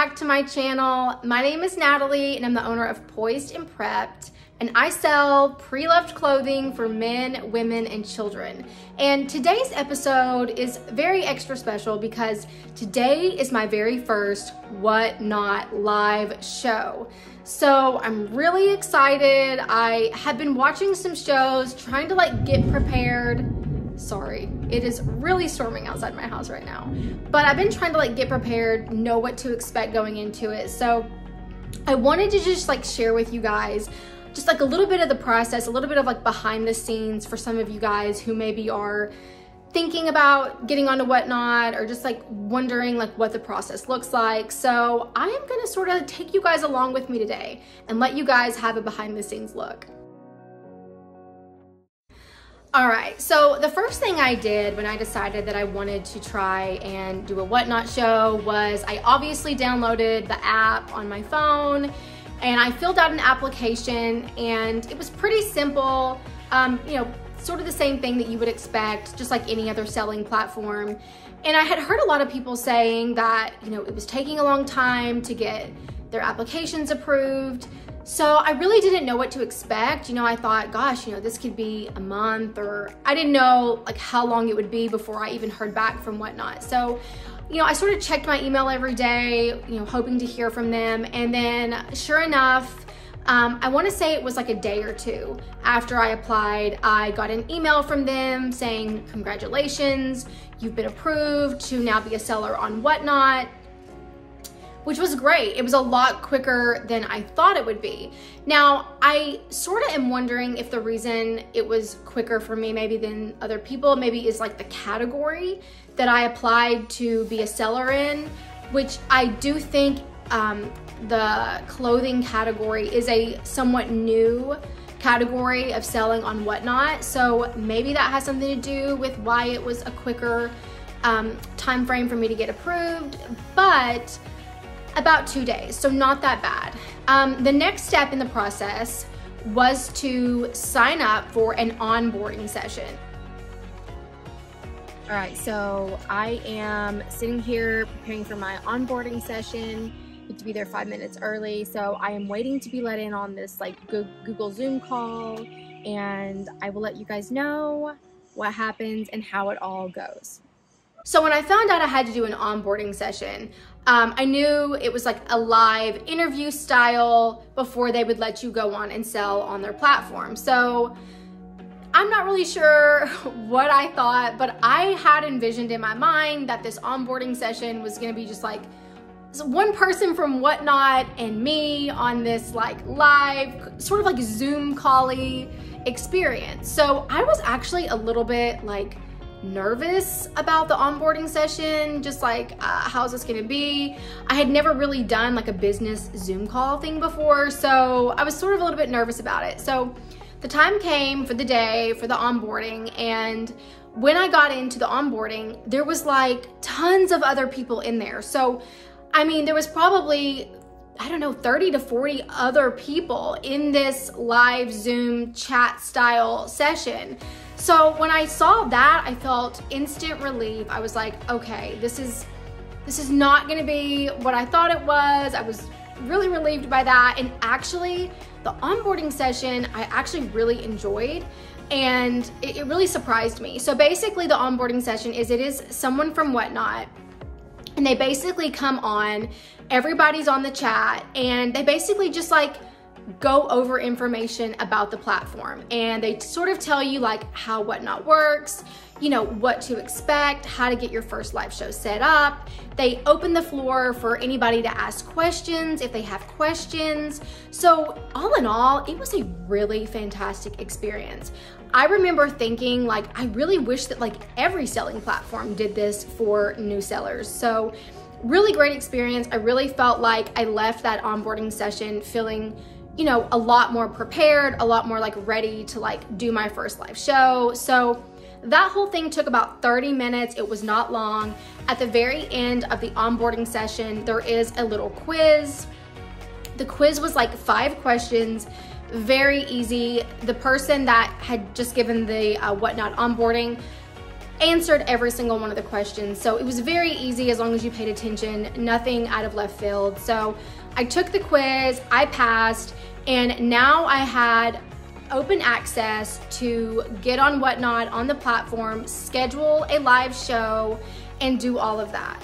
back to my channel. My name is Natalie and I'm the owner of Poised and Prepped, and I sell pre-loved clothing for men, women, and children. And today's episode is very extra special because today is my very first What Not live show. So I'm really excited. I have been watching some shows, trying to get prepared. Sorry, it is really storming outside my house right now. But I've been trying to get prepared, know what to expect going into it. So I wanted to just share with you guys just a little bit of the process, a little bit of behind the scenes for some of you guys who maybe are thinking about getting onto Whatnot or just wondering what the process looks like. So I am gonna sort of take you guys along with me today and let you guys have a behind the scenes look. All right, so the first thing I did when I decided that I wanted to try and do a Whatnot show was I obviously downloaded the app on my phone and I filled out an application, and it was pretty simple, sort of the same thing that you would expect, just like any other selling platform. And I had heard a lot of people saying that, it was taking a long time to get their applications approved. So I really didn't know what to expect. I thought, gosh, this could be a month, or I didn't know how long it would be before I even heard back from Whatnot. So, I sort of checked my email every day, hoping to hear from them. And then sure enough, I want to say it was a day or two after I applied, I got an email from them saying, congratulations, you've been approved to now be a seller on Whatnot, which was great. It was a lot quicker than I thought it would be. Now, I sort of am wondering if the reason it was quicker for me maybe than other people maybe is the category that I applied to be a seller in, which I do think the clothing category is a somewhat new category of selling on Whatnot. So maybe that has something to do with why it was a quicker time frame for me to get approved, but about 2 days, so not that bad. The next step in the process was to sign up for an onboarding session. All right, so I am sitting here preparing for my onboarding session. I need to be there 5 minutes early, so I am waiting to be let in on this Google Zoom call, and I will let you guys know what happens and how it all goes. So when I found out I had to do an onboarding session, I knew it was a live interview style before they would let you go on and sell on their platform. So I'm not really sure what I thought, but I had envisioned in my mind that this onboarding session was gonna be just one person from Whatnot and me on this live, sort of Zoom call-y experience. So I was actually a little bit nervous about the onboarding session, just how's this gonna be? I had never really done a business Zoom call thing before, so I was sort of a little bit nervous about it. So the time came for the day for the onboarding, and when I got into the onboarding, there was tons of other people in there. So I mean, there was probably, I don't know, 30 to 40 other people in this live Zoom chat style session. So when I saw that, I felt instant relief. I was like, okay, this is not gonna be what I thought it was. I was really relieved by that. And actually, the onboarding session, I actually really enjoyed, and it really surprised me. So basically the onboarding session it is someone from Whatnot, and they basically come on, everybody's on the chat, and they basically just go over information about the platform, and they sort of tell you how Whatnot works, what to expect, how to get your first live show set up. They open the floor for anybody to ask questions if they have questions. So all in all, it was a really fantastic experience. I remember thinking I really wish that every selling platform did this for new sellers. So really great experience. I really felt like I left that onboarding session feeling a lot more prepared, a lot more ready to do my first live show. So that whole thing took about 30 minutes. It was not long. At the very end of the onboarding session, there is a little quiz. The quiz was 5 questions, very easy. The person that had just given the Whatnot onboarding answered every single one of the questions. So it was very easy as long as you paid attention, nothing out of left field. So I took the quiz, I passed, and now I had open access to get on Whatnot on the platform, schedule a live show, and do all of that.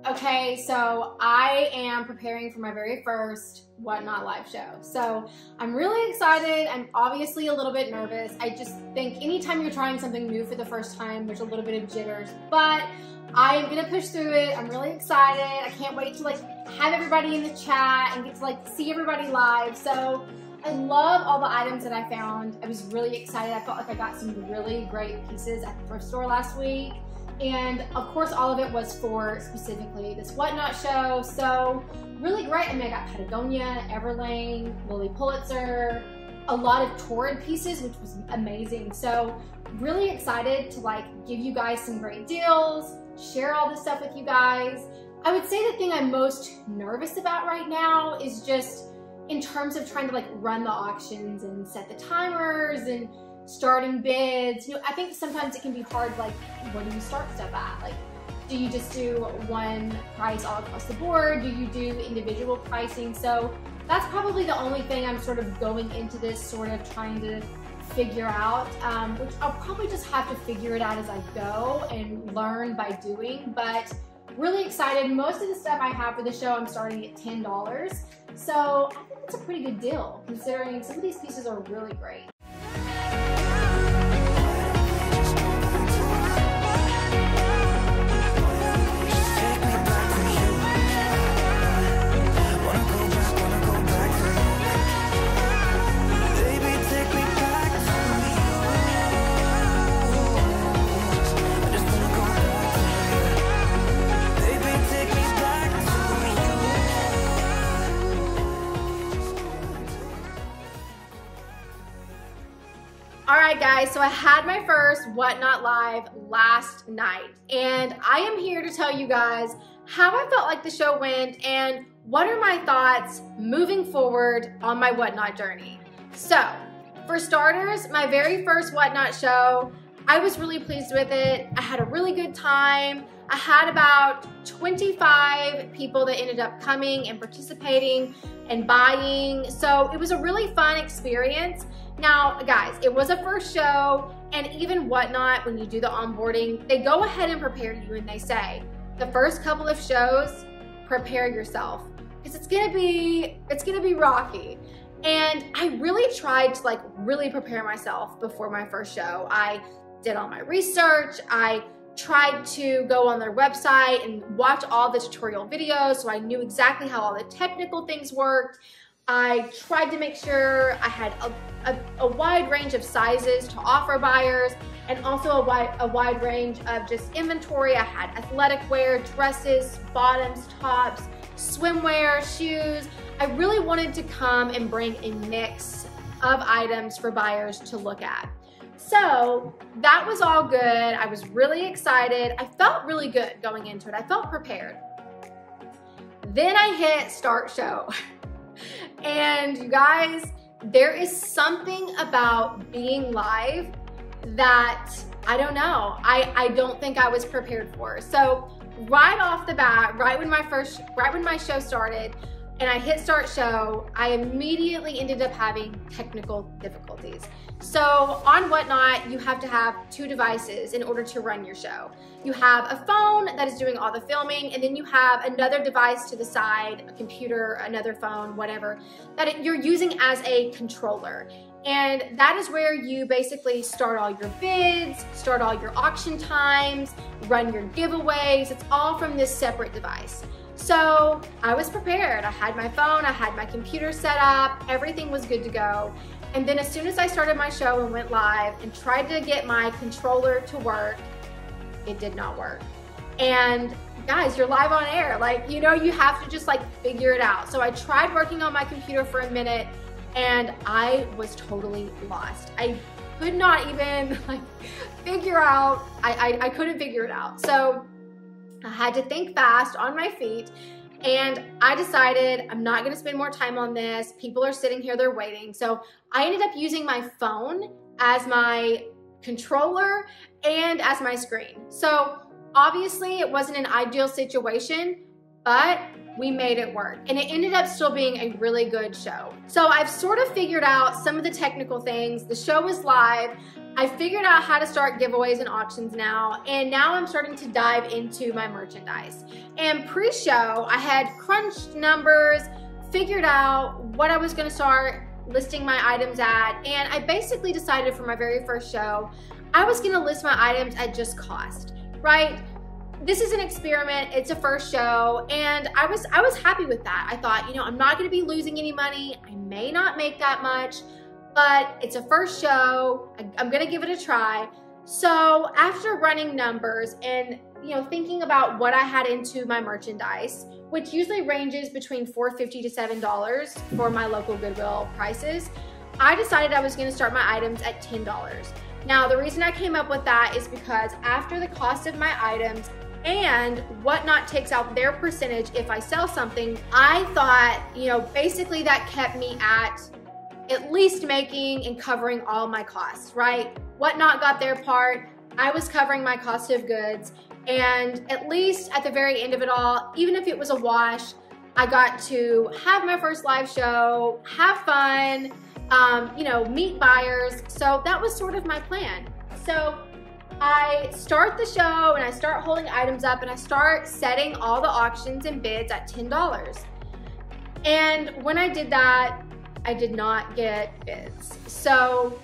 Okay, so I am preparing for my very first Whatnot live show. So I'm really excited. I'm obviously a little bit nervous. I just think anytime you're trying something new for the first time, there's a little bit of jitters, but I am gonna push through it. I'm really excited. I can't wait to have everybody in the chat and get to see everybody live. So I love all the items that I found. I was really excited. I felt like I got some really great pieces at the thrift store last week. And of course, all of it was for specifically this Whatnot show. So really great. I mean, I got Patagonia, Everlane, Lily Pulitzer, a lot of Torrid pieces, which was amazing. So really excited to give you guys some great deals, share all this stuff with you guys. I would say the thing I'm most nervous about right now is just in terms of trying to run the auctions and set the timers and starting bids. I think sometimes it can be hard, where do you start stuff at? Do you just do one price all across the board? Do you do individual pricing? So that's probably the only thing I'm sort of going into this sort of trying to figure out, which I'll probably just have to figure it out as I go and learn by doing, but really excited. Most of the stuff I have for the show, I'm starting at $10. So I think it's a pretty good deal considering some of these pieces are really great. Alright guys, so I had my first Whatnot live last night, and I am here to tell you guys how I felt like the show went and what are my thoughts moving forward on my Whatnot journey. So, for starters, my very first Whatnot show, I was really pleased with it. I had a really good time. I had about 25 people that ended up coming and participating and buying, so it was a really fun experience. Now, guys, it was a first show, and even Whatnot, when you do the onboarding, they go ahead and prepare you, and they say, the first couple of shows, prepare yourself, because it's gonna be rocky. And I really tried to really prepare myself before my first show. I did all my research. I tried to go on their website and watch all the tutorial videos so I knew exactly how all the technical things worked. I tried to make sure I had a wide range of sizes to offer buyers, and also a wide range of just inventory. I had athletic wear, dresses, bottoms, tops, swimwear, shoes. I really wanted to come and bring a mix of items for buyers to look at. So that was all good. I was really excited. I felt really good going into it. I felt prepared. Then I hit start show. And you guys, there is something about being live that, I don't know, I don't think I was prepared for. So right off the bat, right when my show started and I hit start show, I immediately ended up having technical difficulties. So on Whatnot, you have to have 2 devices in order to run your show. You have a phone that is doing all the filming, and then you have another device to the side, a computer, another phone, whatever, that you're using as a controller. And that is where you basically start all your bids, start all your auction times, run your giveaways. It's all from this separate device. So I was prepared. I had my phone, I had my computer set up, everything was good to go. And then as soon as I started my show and went live and tried to get my controller to work, it did not work. And guys, you're live on air. You have to just figure it out. So I tried working on my computer for a minute and I was totally lost. I could not even figure out, I couldn't figure it out. So I had to think fast on my feet, and I decided I'm not gonna spend more time on this. People are sitting here, they're waiting. So I ended up using my phone as my controller and as my screen. So obviously it wasn't an ideal situation, but we made it work. And it ended up still being a really good show. So I've sort of figured out some of the technical things. The show is live. I figured out how to start giveaways and auctions now, and now I'm starting to dive into my merchandise. And pre-show, I had crunched numbers, figured out what I was gonna start listing my items at, and I basically decided for my very first show, I was gonna list my items at just cost, right? This is an experiment, it's a first show, and I was happy with that. I thought, you know, I'm not gonna be losing any money, I may not make that much, but it's a first show, I'm gonna give it a try. So after running numbers and, you know, thinking about what I had into my merchandise, which usually ranges between $4.50 to $7 for my local Goodwill prices, I decided I was gonna start my items at $10. Now, the reason I came up with that is because after the cost of my items and Whatnot takes out their percentage if I sell something, I thought, you know, basically that kept me at least making and covering all my costs, right? Whatnot got their part, I was covering my cost of goods, and at least at the very end of it all, even if it was a wash, I got to have my first live show, have fun, you know, meet buyers. So that was sort of my plan. So I start the show and I start holding items up and I start setting all the auctions and bids at $10. And when I did that, I did not get bids. So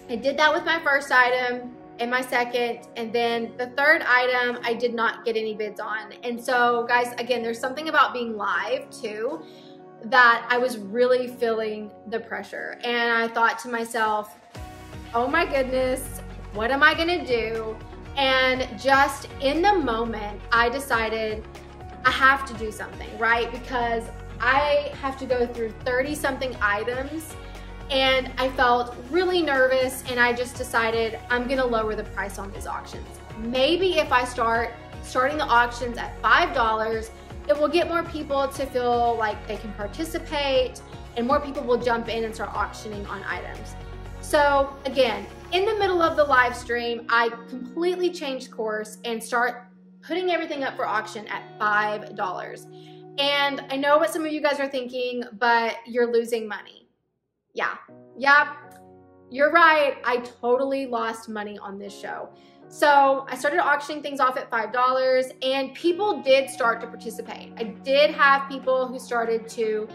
I did that with my first item and my second, and then the third item I did not get any bids on. And so guys, again, there's something about being live too that I was really feeling the pressure. And I thought to myself, oh my goodness, what am I gonna do? And just in the moment, I decided I have to do something, right? Because I have to go through 30 something items and I felt really nervous, and I just decided I'm gonna lower the price on these auctions. Maybe if I starting the auctions at $5, it will get more people to feel like they can participate and more people will jump in and start auctioning on items. So again, in the middle of the live stream, I completely changed course and start putting everything up for auction at $5. And I know what some of you guys are thinking, but you're losing money. Yeah, you're right. I totally lost money on this show. So I started auctioning things off at $5 and people did start to participate. I did have people who started to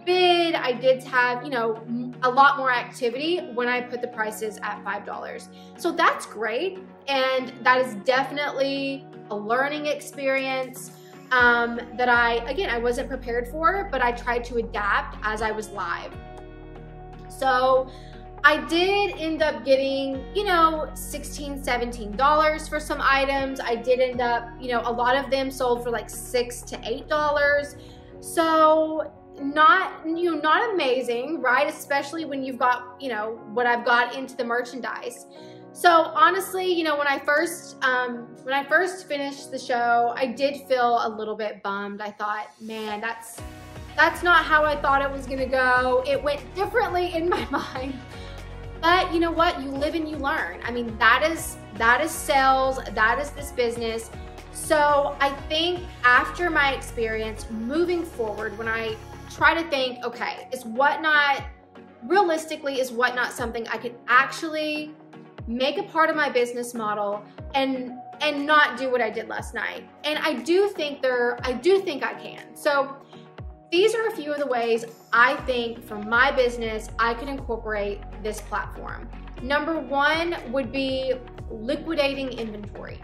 bid. I did have, you know, a lot more activity when I put the prices at $5. So that's great. And that is definitely a learning experience that I wasn't prepared for, but I tried to adapt as I was live. So I did end up getting, you know, $16, $17 for some items. I did end up, you know, a lot of them sold for like $6 to $8. So not amazing, right? Especially when you've got, you know, what I've got into the merchandise. So honestly, you know, when I first finished the show, I did feel a little bit bummed. I thought, man, that's not how I thought it was gonna go. It went differently in my mind. But you know what? You live and you learn. I mean, that is sales, that is this business. So I think after my experience, moving forward, when I try to think, okay, is Whatnot something I could actually make a part of my business model and not do what I did last night? And I do think I can. So these are a few of the ways I think for my business I could incorporate this platform. Number one would be liquidating inventory.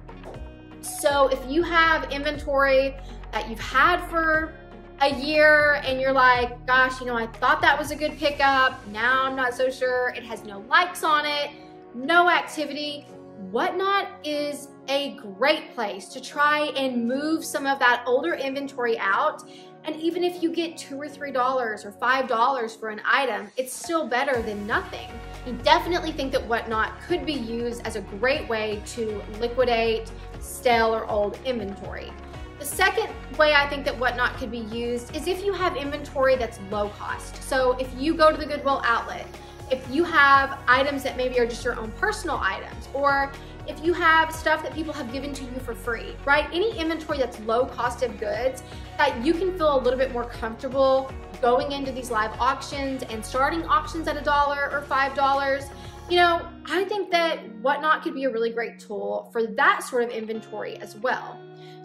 So if you have inventory that you've had for a year and you're like, gosh, you know, I thought that was a good pickup, now I'm not so sure, it has no likes on it, no activity, Whatnot is a great place to try and move some of that older inventory out. And even if you get $2 or $3 or $5 for an item, it's still better than nothing. I definitely think that Whatnot could be used as a great way to liquidate stale or old inventory. The second way I think that Whatnot could be used is if you have inventory that's low cost. So if you go to the Goodwill outlet if you have items that maybe are just your own personal items, or if you have stuff that people have given to you for free, right? Any inventory that's low cost of goods that you can feel a little bit more comfortable going into these live auctions and starting auctions at $1 or $5. You know, I think that Whatnot could be a really great tool for that sort of inventory as well.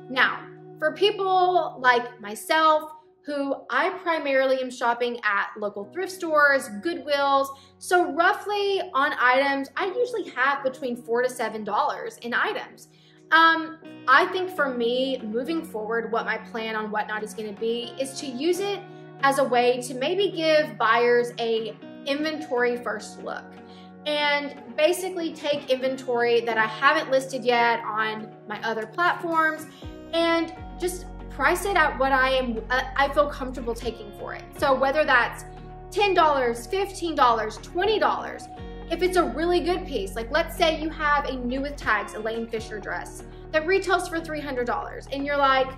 Now, for people like myself, who I primarily am shopping at local thrift stores, Goodwills, so roughly on items, I usually have between $4 to $7 in items. I think for me, moving forward, what my plan on Whatnot is gonna be is to use it as a way to maybe give buyers a inventory first look, and basically take inventory that I haven't listed yet on my other platforms and just price it at what I feel comfortable taking for it. So whether that's $10, $15, $20, if it's a really good piece, like let's say you have a new with tags Elaine Fisher dress that retails for $300 and you're like,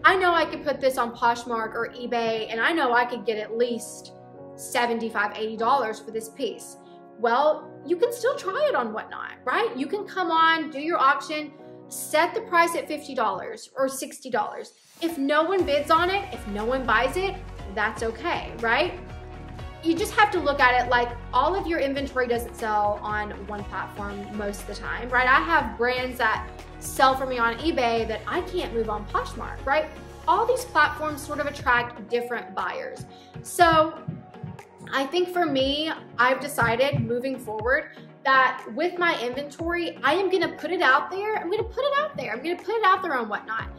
I know I could put this on Poshmark or eBay and I know I could get at least $75, $80 for this piece. Well, you can still try it on Whatnot, right? You can come on, do your auction, set the price at $50 or $60. If no one bids on it, if no one buys it, that's okay, right? You just have to look at it like all of your inventory doesn't sell on one platform most of the time, right? I have brands that sell for me on eBay that I can't move on Poshmark, right? All these platforms sort of attract different buyers. So I think for me, I've decided moving forward that with my inventory, I am gonna put it out there. I'm gonna put it out there on Whatnot,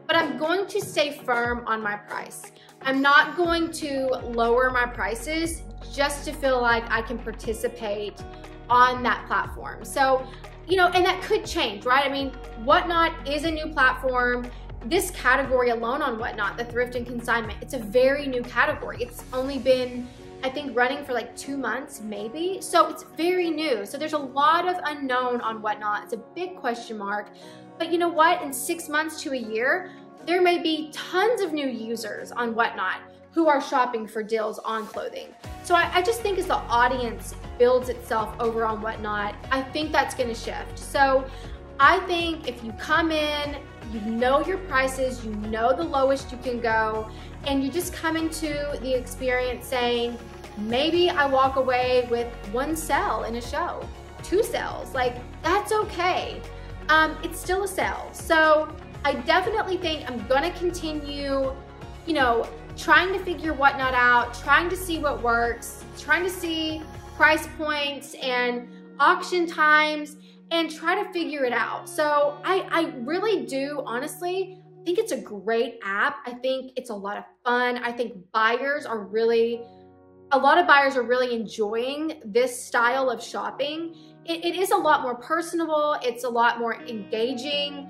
but I'm going to stay firm on my price. I'm not going to lower my prices just to feel like I can participate on that platform. So, you know, and that could change, right? I mean, Whatnot is a new platform. This category alone on Whatnot, the thrift and consignment, it's a very new category. It's only been, I think, running for like 2 months maybe. So it's very new. So there's a lot of unknown on Whatnot. It's a big question mark. But you know what? In 6 months to a year, there may be tons of new users on Whatnot who are shopping for deals on clothing. So I just think as the audience builds itself over on Whatnot, I think that's gonna shift. So I think if you come in, you know your prices, you know the lowest you can go, and you just come into the experience saying, maybe I walk away with 1 sale in a show, 2 sales, like that's okay. It's still a sale. So I definitely think I'm gonna continue, you know, trying to figure Whatnot out, trying to see what works, trying to see price points and auction times, and try to figure it out. So I really do, honestly, think it's a great app. I think it's a lot of fun. I think a lot of buyers are really enjoying this style of shopping. It is a lot more personable. It's a lot more engaging.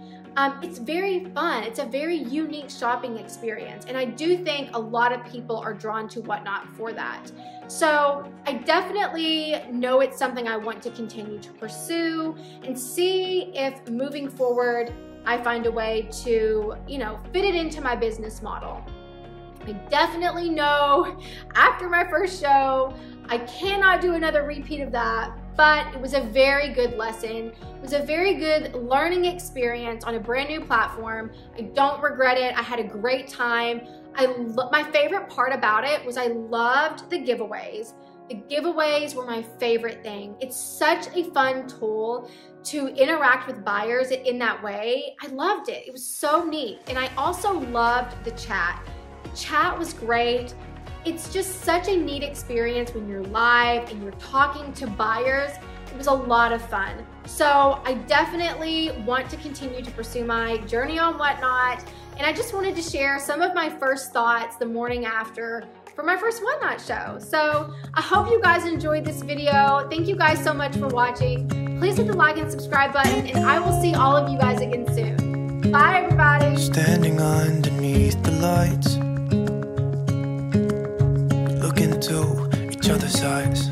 It's very fun. It's a very unique shopping experience. And I do think a lot of people are drawn to Whatnot for that. So I definitely know it's something I want to continue to pursue and see if moving forward, I find a way to, you know, fit it into my business model. I definitely know after my first show, I cannot do another repeat of that, but it was a very good lesson. It was a very good learning experience on a brand new platform. I don't regret it. I had a great time. My favorite part about it was I loved the giveaways. The giveaways were my favorite thing. It's such a fun tool to interact with buyers in that way. I loved it. It was so neat. And I also loved the chat. The chat was great. It's just such a neat experience when you're live and you're talking to buyers. It was a lot of fun. So I definitely want to continue to pursue my journey on Whatnot. And I just wanted to share some of my first thoughts the morning after for my first Whatnot show. So I hope you guys enjoyed this video. Thank you guys so much for watching. Please hit the like and subscribe button, and I will see all of you guys again soon. Bye, everybody. Standing underneath the lights, look into each other's eyes.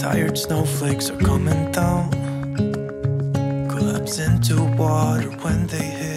Tired snowflakes are coming down, collapse into water when they hit.